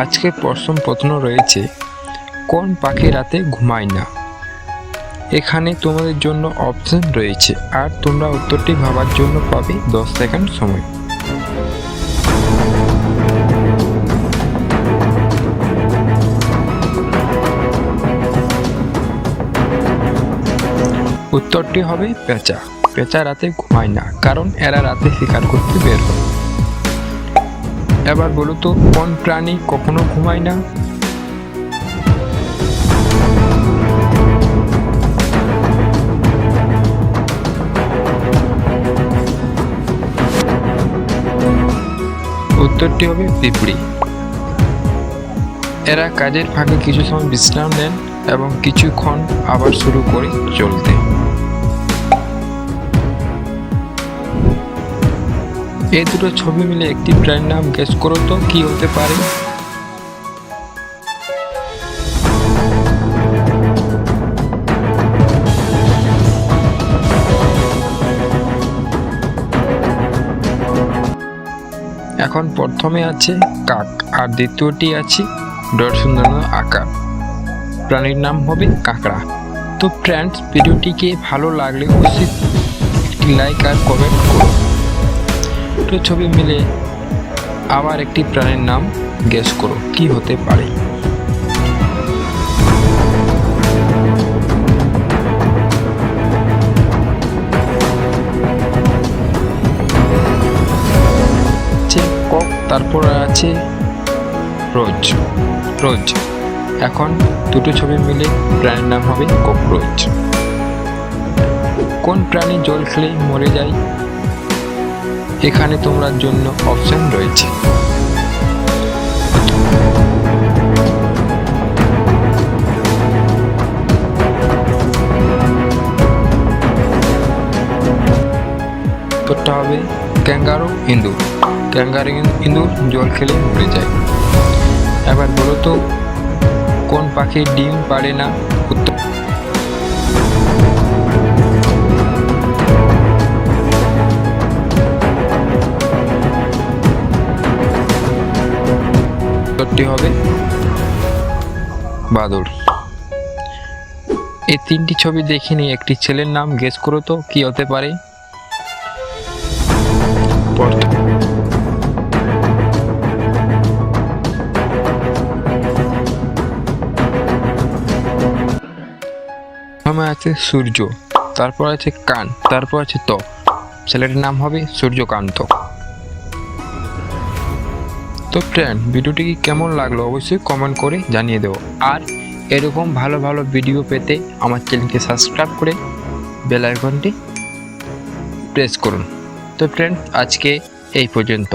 আজকে প্রশ্ন রয়েছে, কোন পাখি রাতে ঘুমায় না? এখানে তোমাদের জন্য অপশন রয়েছে আর তোমরা উত্তরটি ভাবার জন্য পাবে 10 সেকেন্ড সময়। উত্তরটি হবে পেঁচা। পেঁচা রাতে ঘুমায় না, কারণ এরা রাতে শিকার করতে বের হয়। এবার বলো তো, কোন প্রাণী কখনো ঘুমায় না? উত্তরটি হবে পিঁপড়ে। এরা কাজের ফাঁকে কিছু সময় বিশ্রাম নেন এবং কিছুক্ষণ আবার শুরু করে চলতে। এই দুটো ছবি মিলে একটি প্রাণীর নাম গেস করো তো, কি হতে পারে? এখন প্রথমে আছে কাক আর দ্বিতীয়টি আছে ডট সুন্দর আকার। প্রাণীর নাম হবে কাঁকড়া। তো ফ্রেন্ডস, ভিডিওটিকে ভালো লাগলে অবশ্যই একটি লাইক আর কমেন্ট করো। তো ছবি মিলে আবার একটি প্রাণীর নাম গেস করো, কি হতে পারে? কক, তারপর আছে রোজ। এখন দুটো ছবি মিলে প্রাণীর নাম হবে ককরোচ। কোন প্রাণী জল খেলে মরে যায়? এখানে তোমার জন্য অপশন রয়েছে। উত্তরটা হবে ক্যাঙ্গারু ইঁদুর। ক্যাঙ্গারু ইঁদুর জল খেলে মরে যায়। এবার বলো তো, কোন পাখি ডিম পাড়ে না? উত্তরটি হবে বাদুড়। এই তিনটি ছবি দেখে নিয়ে একটি ছেলের নাম গেস করো তো, কি হতে পারে? প্রথমে আছে সূর্য, তারপর আছে কান, তারপর আছে ত্বক। ছেলেটির নাম হবে সূর্যকান্ত। তো ফ্রেন্ড, ভিডিওটি কেমন লাগলো অবশ্যই কমেন্ট করে জানিয়ে দেবো। আর এরকম ভালো ভালো ভিডিও পেতে আমার চ্যানেলকে সাবস্ক্রাইব করে বেল আইকনটি প্রেস করুন। তো ফ্রেন্ড, আজকে এই পর্যন্ত।